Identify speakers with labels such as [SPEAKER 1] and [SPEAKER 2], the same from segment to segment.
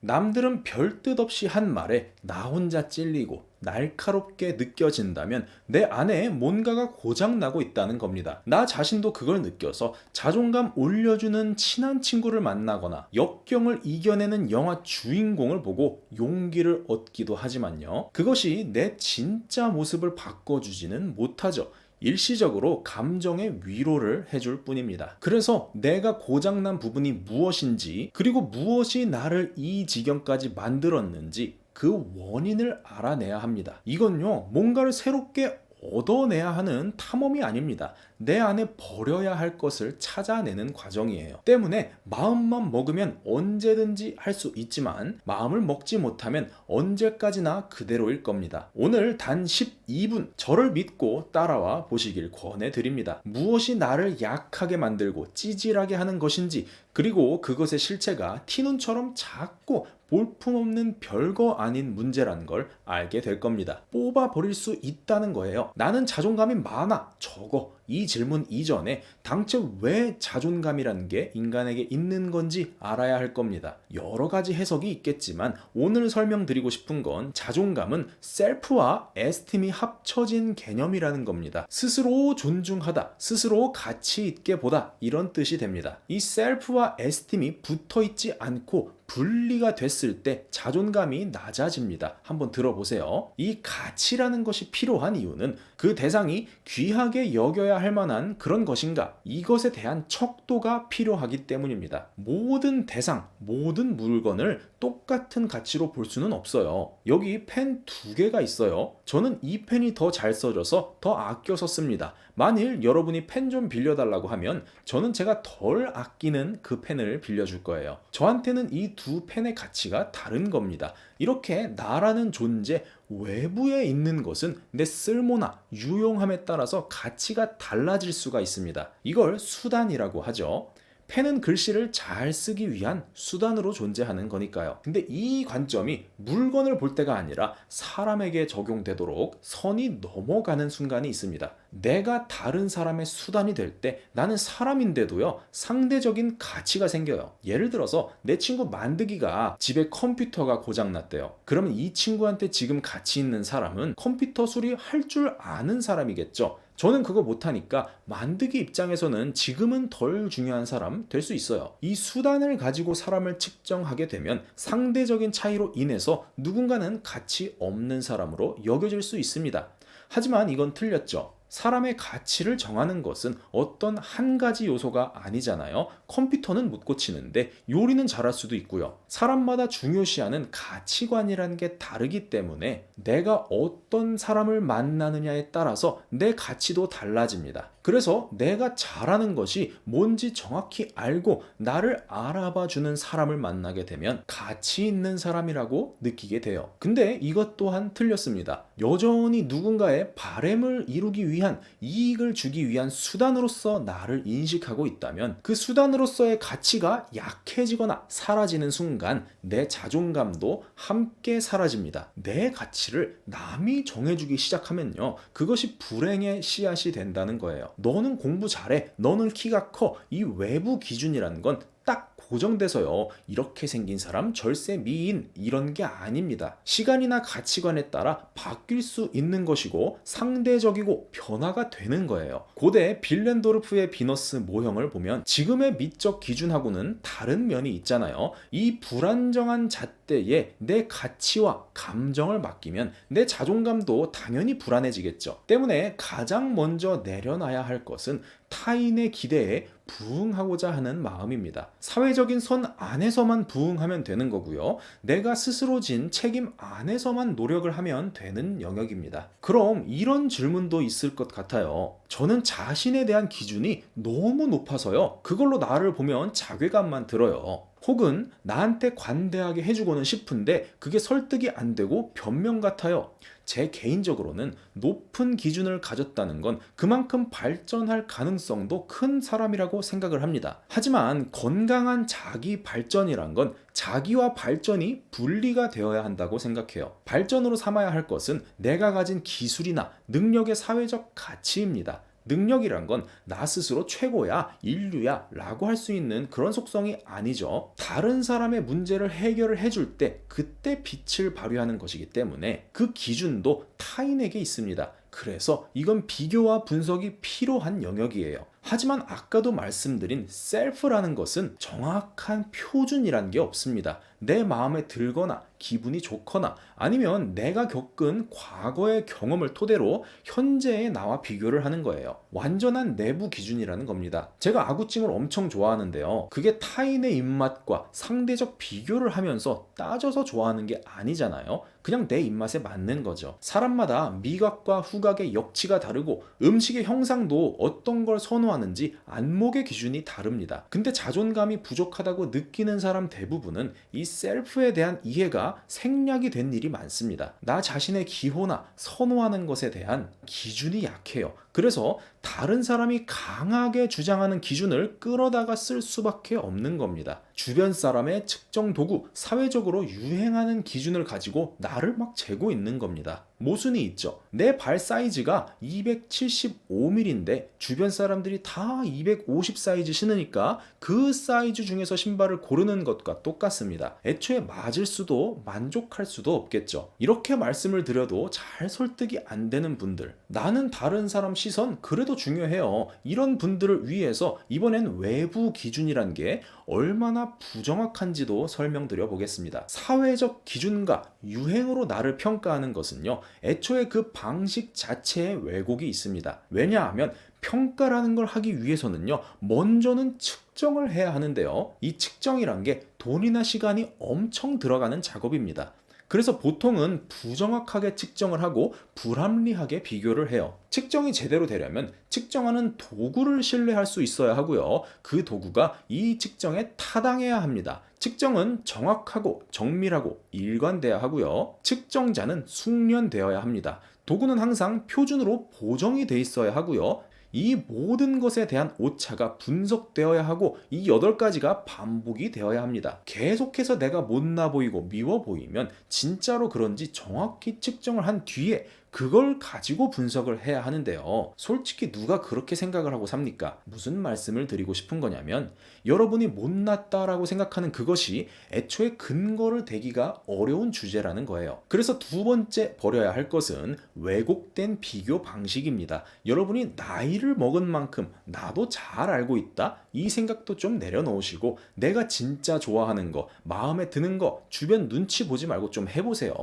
[SPEAKER 1] 남들은 별 뜻 없이 한 말에 나 혼자 찔리고 날카롭게 느껴진다면 내 안에 뭔가가 고장나고 있다는 겁니다. 나 자신도 그걸 느껴서 자존감 올려주는 친한 친구를 만나거나 역경을 이겨내는 영화 주인공을 보고 용기를 얻기도 하지만요. 그것이 내 진짜 모습을 바꿔주지는 못하죠. 일시적으로 감정의 위로를 해줄 뿐입니다. 그래서 내가 고장난 부분이 무엇인지, 그리고 무엇이 나를 이 지경까지 만들었는지 그 원인을 알아내야 합니다. 이건요, 뭔가를 새롭게 얻어내야 하는 탐험이 아닙니다. 내 안에 버려야 할 것을 찾아내는 과정이에요. 때문에 마음만 먹으면 언제든지 할 수 있지만 마음을 먹지 못하면 언제까지나 그대로일 겁니다. 오늘 단 12분 저를 믿고 따라와 보시길 권해드립니다. 무엇이 나를 약하게 만들고 찌질하게 하는 것인지, 그리고 그것의 실체가 티눈처럼 작고 볼품없는 별거 아닌 문제라는 걸 알게 될 겁니다. 뽑아버릴 수 있다는 거예요. 나는 자존감이 많아, 적어. 이 질문 이전에 당최 왜 자존감이라는 게 인간에게 있는 건지 알아야 할 겁니다. 여러 가지 해석이 있겠지만 오늘 설명드리고 싶은 건 자존감은 셀프와 에스팀이 합쳐진 개념이라는 겁니다. 스스로 존중하다, 스스로 가치 있게 보다, 이런 뜻이 됩니다. 이 셀프와 에스팀이 붙어 있지 않고 분리가 됐을 때 자존감이 낮아집니다. 한번 들어보세요. 이 가치라는 것이 필요한 이유는 그 대상이 귀하게 여겨야 할 만한 그런 것인가, 이것에 대한 척도가 필요하기 때문입니다. 모든 대상, 모든 물건을 똑같은 가치로 볼 수는 없어요. 여기 펜 2개가 있어요. 저는 이 펜이 더 잘 써져서 더 아껴서 씁니다. 만일 여러분이 펜 좀 빌려달라고 하면 저는 제가 덜 아끼는 그 펜을 빌려줄 거예요. 저한테는 이 두 펜의 가치가 다른 겁니다. 이렇게 나라는 존재 외부에 있는 것은 내 쓸모나 유용함에 따라서 가치가 달라질 수가 있습니다. 이걸 수단이라고 하죠. 펜은 글씨를 잘 쓰기 위한 수단으로 존재하는 거니까요. 근데 이 관점이 물건을 볼 때가 아니라 사람에게 적용되도록 선이 넘어가는 순간이 있습니다. 내가 다른 사람의 수단이 될 때 나는 사람인데도요, 상대적인 가치가 생겨요. 예를 들어서 내 친구 만드기가 집에 컴퓨터가 고장났대요. 그러면 이 친구한테 지금 가치 있는 사람은 컴퓨터 수리할 줄 아는 사람이겠죠. 저는 그거 못하니까 만드기 입장에서는 지금은 덜 중요한 사람 될 수 있어요. 이 수단을 가지고 사람을 측정하게 되면 상대적인 차이로 인해서 누군가는 가치 없는 사람으로 여겨질 수 있습니다. 하지만 이건 틀렸죠. 사람의 가치를 정하는 것은 어떤 한 가지 요소가 아니잖아요. 컴퓨터는 못 고치는데 요리는 잘할 수도 있고요. 사람마다 중요시하는 가치관이라는 게 다르기 때문에 내가 어떤 사람을 만나느냐에 따라서 내 가치도 달라집니다. 그래서 내가 잘하는 것이 뭔지 정확히 알고 나를 알아봐 주는 사람을 만나게 되면 가치 있는 사람이라고 느끼게 돼요. 근데 이것 또한 틀렸습니다. 여전히 누군가의 바램을 이루기 위한, 이익을 주기 위한 수단으로서 나를 인식하고 있다면 그 수단으로서의 가치가 약해지거나 사라지는 순간 내 자존감도 함께 사라집니다. 내 가치를 남이 정해주기 시작하면요, 그것이 불행의 씨앗이 된다는 거예요. 너는 공부 잘해, 너는 키가 커, 이 외부 기준이라는 건 딱 고정돼서요, 이렇게 생긴 사람 절세 미인, 이런 게 아닙니다. 시간이나 가치관에 따라 바뀔 수 있는 것이고 상대적이고 변화가 되는 거예요. 고대 빌렌도르프의 비너스 모형을 보면 지금의 미적 기준하고는 다른 면이 있잖아요. 이 불안정한 잣대에 내 가치와 감정을 맡기면 내 자존감도 당연히 불안해지겠죠. 때문에 가장 먼저 내려놔야 할 것은 타인의 기대에 부응하고자 하는 마음입니다. 사회적인 선 안에서만 부응하면 되는 거고요. 내가 스스로 진 책임 안에서만 노력을 하면 되는 영역입니다. 그럼 이런 질문도 있을 것 같아요. 저는 자신에 대한 기준이 너무 높아서요, 그걸로 나를 보면 자괴감만 들어요. 혹은 나한테 관대하게 해주고는 싶은데 그게 설득이 안 되고 변명 같아요. 제 개인적으로는 높은 기준을 가졌다는 건 그만큼 발전할 가능성도 큰 사람이라고 생각을 합니다. 하지만 건강한 자기 발전이란 건 자기와 발전이 분리가 되어야 한다고 생각해요. 발전으로 삼아야 할 것은 내가 가진 기술이나 능력의 사회적 가치입니다. 능력이란 건 나 스스로 최고야, 인류야 라고 할 수 있는 그런 속성이 아니죠. 다른 사람의 문제를 해결을 해줄 때 그때 빛을 발휘하는 것이기 때문에 그 기준도 타인에게 있습니다. 그래서 이건 비교와 분석이 필요한 영역이에요. 하지만 아까도 말씀드린 셀프라는 것은 정확한 표준이란 게 없습니다. 내 마음에 들거나 기분이 좋거나 아니면 내가 겪은 과거의 경험을 토대로 현재의 나와 비교를 하는 거예요. 완전한 내부 기준이라는 겁니다. 제가 아구찜을 엄청 좋아하는데요. 그게 타인의 입맛과 상대적 비교를 하면서 따져서 좋아하는 게 아니잖아요. 그냥 내 입맛에 맞는 거죠. 사람마다 미각과 후각의 역치가 다르고 음식의 형상도 어떤 걸 선호하는지 안목의 기준이 다릅니다. 근데 자존감이 부족하다고 느끼는 사람 대부분은 이 셀프에 대한 이해가 생략이 된 일이 많습니다. 나 자신의 기호나 선호하는 것에 대한 기준이 약해요. 그래서 다른 사람이 강하게 주장하는 기준을 끌어다가 쓸 수밖에 없는 겁니다. 주변 사람의 측정 도구, 사회적으로 유행하는 기준을 가지고 나를 막 재고 있는 겁니다. 모순이 있죠. 내 발 사이즈가 275mm인데 주변 사람들이 다 250 사이즈 신으니까 그 사이즈 중에서 신발을 고르는 것과 똑같습니다. 애초에 맞을 수도 만족할 수도 없겠죠. 이렇게 말씀을 드려도 잘 설득이 안 되는 분들, 나는 다른 사람 시선 그래도 중요해요. 이런 분들을 위해서 이번엔 외부 기준이란 게 얼마나 부정확한지도 설명드려 보겠습니다. 사회적 기준과 유행으로 나를 평가하는 것은요, 애초에 그 방식 자체에 왜곡이 있습니다. 왜냐하면 평가라는 걸 하기 위해서는요, 먼저는 측정을 해야 하는데요. 이 측정이란 게 돈이나 시간이 엄청 들어가는 작업입니다. 그래서 보통은 부정확하게 측정을 하고 불합리하게 비교를 해요. 측정이 제대로 되려면 측정하는 도구를 신뢰할 수 있어야 하고요. 그 도구가 이 측정에 타당해야 합니다. 측정은 정확하고 정밀하고 일관돼야 하고요. 측정자는 숙련되어야 합니다. 도구는 항상 표준으로 보정이 돼 있어야 하고요. 이 모든 것에 대한 오차가 분석되어야 하고 이 8가지가 반복이 되어야 합니다. 계속해서 내가 못나 보이고 미워 보이면 진짜로 그런지 정확히 측정을 한 뒤에 그걸 가지고 분석을 해야 하는데요. 솔직히 누가 그렇게 생각을 하고 삽니까? 무슨 말씀을 드리고 싶은 거냐면 여러분이 못났다라고 생각하는 그것이 애초에 근거를 대기가 어려운 주제라는 거예요. 그래서 두 번째 버려야 할 것은 왜곡된 비교 방식입니다. 여러분이 나이를 먹은 만큼 나도 잘 알고 있다? 이 생각도 좀 내려놓으시고 내가 진짜 좋아하는 거, 마음에 드는 거 주변 눈치 보지 말고 좀 해보세요.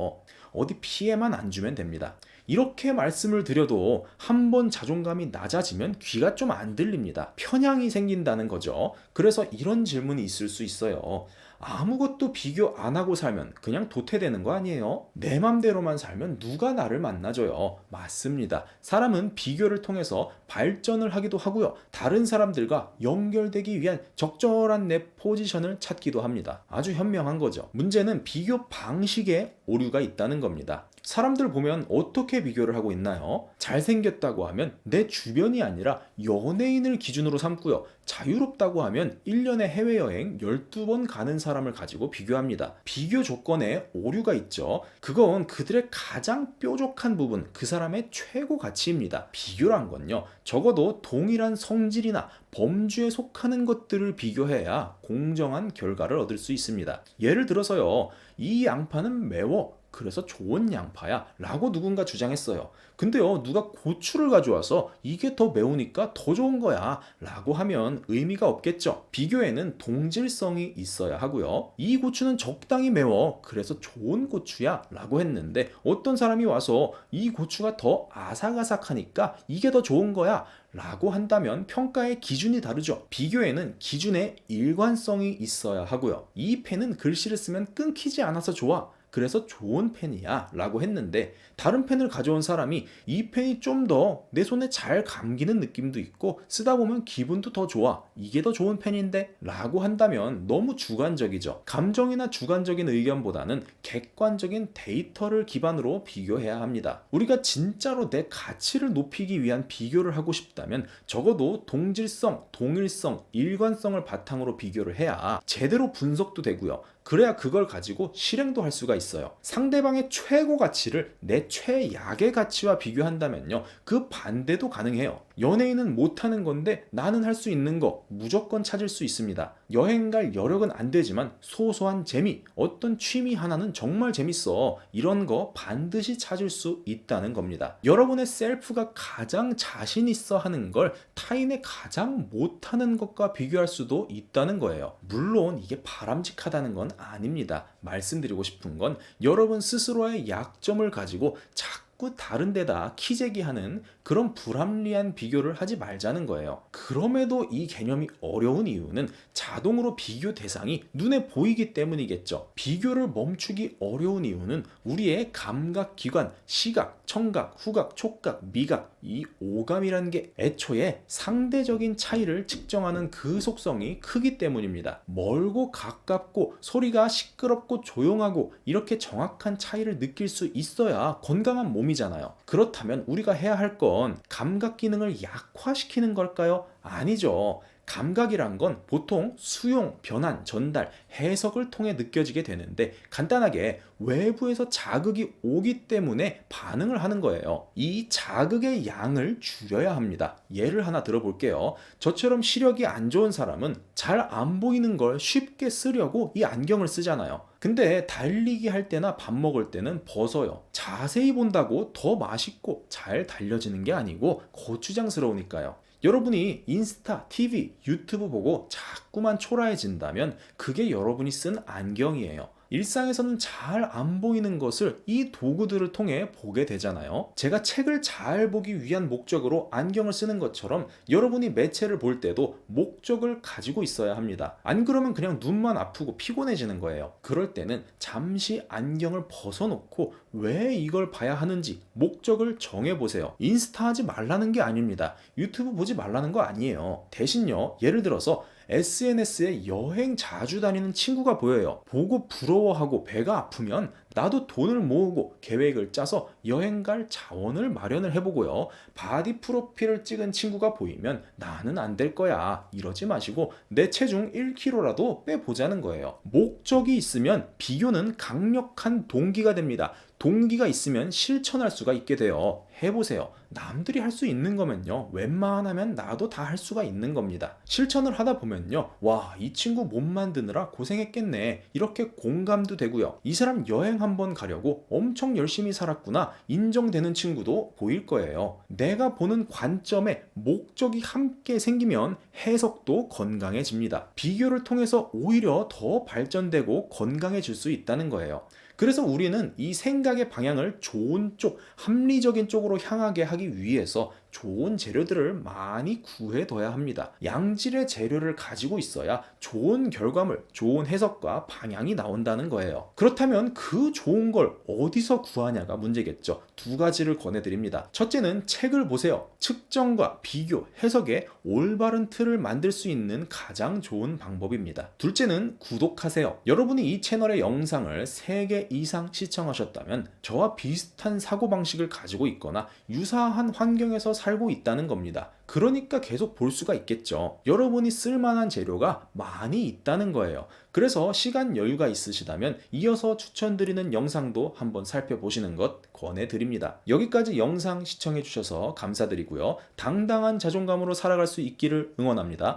[SPEAKER 1] 어디 피해만 안 주면 됩니다. 이렇게 말씀을 드려도 한번 자존감이 낮아지면 귀가 좀 안 들립니다. 편향이 생긴다는 거죠. 그래서 이런 질문이 있을 수 있어요. 아무것도 비교 안 하고 살면 그냥 도태되는 거 아니에요? 내 맘대로만 살면 누가 나를 만나줘요? 맞습니다. 사람은 비교를 통해서 발전을 하기도 하고요. 다른 사람들과 연결되기 위한 적절한 내 포지션을 찾기도 합니다. 아주 현명한 거죠. 문제는 비교 방식에 오류가 있다는 겁니다. 사람들 보면 어떻게 비교를 하고 있나요? 잘생겼다고 하면 내 주변이 아니라 연예인을 기준으로 삼고요. 자유롭다고 하면 1년에 해외여행 12번 가는 사람을 가지고 비교합니다. 비교 조건에 오류가 있죠. 그건 그들의 가장 뾰족한 부분, 그 사람의 최고 가치입니다. 비교란 건요, 적어도 동일한 성질이나 범주에 속하는 것들을 비교해야 공정한 결과를 얻을 수 있습니다. 예를 들어서요, 이 양파는 매워. 그래서 좋은 양파야 라고 누군가 주장했어요. 근데요, 누가 고추를 가져와서 이게 더 매우니까 더 좋은 거야 라고 하면 의미가 없겠죠. 비교에는 동질성이 있어야 하고요. 이 고추는 적당히 매워. 그래서 좋은 고추야 라고 했는데 어떤 사람이 와서 이 고추가 더 아삭아삭하니까 이게 더 좋은 거야 라고 한다면 평가의 기준이 다르죠. 비교에는 기준의 일관성이 있어야 하고요. 이 펜은 글씨를 쓰면 끊기지 않아서 좋아. 그래서 좋은 펜이야 라고 했는데 다른 펜을 가져온 사람이 이 펜이 좀 더 내 손에 잘 감기는 느낌도 있고 쓰다 보면 기분도 더 좋아, 이게 더 좋은 펜인데 라고 한다면 너무 주관적이죠. 감정이나 주관적인 의견보다는 객관적인 데이터를 기반으로 비교해야 합니다. 우리가 진짜로 내 가치를 높이기 위한 비교를 하고 싶다면 적어도 동질성, 동일성, 일관성을 바탕으로 비교를 해야 제대로 분석도 되고요. 그래야 그걸 가지고 실행도 할 수가 있어요. 상대방의 최고 가치를 내 최약의 가치와 비교한다면요, 그 반대도 가능해요. 연예인은 못하는 건데 나는 할 수 있는 거 무조건 찾을 수 있습니다. 여행 갈 여력은 안 되지만 소소한 재미, 어떤 취미 하나는 정말 재밌어. 이런 거 반드시 찾을 수 있다는 겁니다. 여러분의 셀프가 가장 자신 있어 하는 걸 타인의 가장 못하는 것과 비교할 수도 있다는 거예요. 물론 이게 바람직하다는 건 아닙니다. 말씀드리고 싶은 건 여러분 스스로의 약점을 가지고 자꾸 다른 데다 키재기하는 그런 불합리한 비교를 하지 말자는 거예요. 그럼에도 이 개념이 어려운 이유는 자동으로 비교 대상이 눈에 보이기 때문이겠죠. 비교를 멈추기 어려운 이유는 우리의 감각기관, 시각, 청각, 후각, 촉각, 미각, 이 오감이라는 게 애초에 상대적인 차이를 측정하는 그 속성이 크기 때문입니다. 멀고 가깝고 소리가 시끄럽고 조용하고 이렇게 정확한 차이를 느낄 수 있어야 건강한 몸이잖아요. 그렇다면 우리가 해야 할 건 감각 기능을 약화시키는 걸까요? 아니죠. 감각이란 건 보통 수용, 변환, 전달, 해석을 통해 느껴지게 되는데 간단하게 외부에서 자극이 오기 때문에 반응을 하는 거예요. 이 자극의 양을 줄여야 합니다. 예를 하나 들어볼게요. 저처럼 시력이 안 좋은 사람은 잘 안 보이는 걸 쉽게 쓰려고 이 안경을 쓰잖아요. 근데 달리기 할 때나 밥 먹을 때는 벗어요. 자세히 본다고 더 맛있고 잘 달려지는 게 아니고 고추장스러우니까요. 여러분이 인스타, TV, 유튜브 보고 자꾸만 초라해진다면 그게 여러분이 쓴 안경이에요. 일상에서는 잘 안 보이는 것을 이 도구들을 통해 보게 되잖아요. 제가 책을 잘 보기 위한 목적으로 안경을 쓰는 것처럼 여러분이 매체를 볼 때도 목적을 가지고 있어야 합니다. 안 그러면 그냥 눈만 아프고 피곤해지는 거예요. 그럴 때는 잠시 안경을 벗어놓고 왜 이걸 봐야 하는지 목적을 정해보세요. 인스타 하지 말라는 게 아닙니다. 유튜브 보지 말라는 거 아니에요. 대신요, 예를 들어서 SNS에 여행 자주 다니는 친구가 보여요. 보고 부러워하고 배가 아프면 나도 돈을 모으고 계획을 짜서 여행 갈 자원을 마련을 해보고요. 바디 프로필을 찍은 친구가 보이면 나는 안 될 거야. 이러지 마시고 내 체중 1kg라도 빼보자는 거예요. 목적이 있으면 비교는 강력한 동기가 됩니다. 동기가 있으면 실천할 수가 있게 돼요. 해보세요. 남들이 할 수 있는 거면요, 웬만하면 나도 다 할 수가 있는 겁니다. 실천을 하다 보면요, 와, 이 친구 몸 만드느라 고생했겠네, 이렇게 공감도 되고요. 이 사람 여행 한번 가려고 엄청 열심히 살았구나 인정되는 친구도 보일 거예요. 내가 보는 관점에 목적이 함께 생기면 해석도 건강해집니다. 비교를 통해서 오히려 더 발전되고 건강해질 수 있다는 거예요. 그래서 우리는 이 생각의 방향을 좋은 쪽, 합리적인 쪽으로 향하게 하기 위해서 좋은 재료들을 많이 구해둬야 합니다. 양질의 재료를 가지고 있어야 좋은 결과물, 좋은 해석과 방향이 나온다는 거예요. 그렇다면 그 좋은 걸 어디서 구하냐가 문제겠죠. 두 가지를 권해드립니다. 첫째는 책을 보세요. 측정과 비교, 해석의 올바른 틀을 만들 수 있는 가장 좋은 방법입니다. 둘째는 구독하세요. 여러분이 이 채널의 영상을 3개 이상 시청하셨다면 저와 비슷한 사고방식을 가지고 있거나 유사한 환경에서 살고 있다는 겁니다. 그러니까 계속 볼 수가 있겠죠. 여러분이 쓸만한 재료가 많이 있다는 거예요. 그래서 시간 여유가 있으시다면 이어서 추천드리는 영상도 한번 살펴보시는 것 권해드립니다. 여기까지 영상 시청해주셔서 감사드리고요. 당당한 자존감으로 살아갈 수 있기를 응원합니다.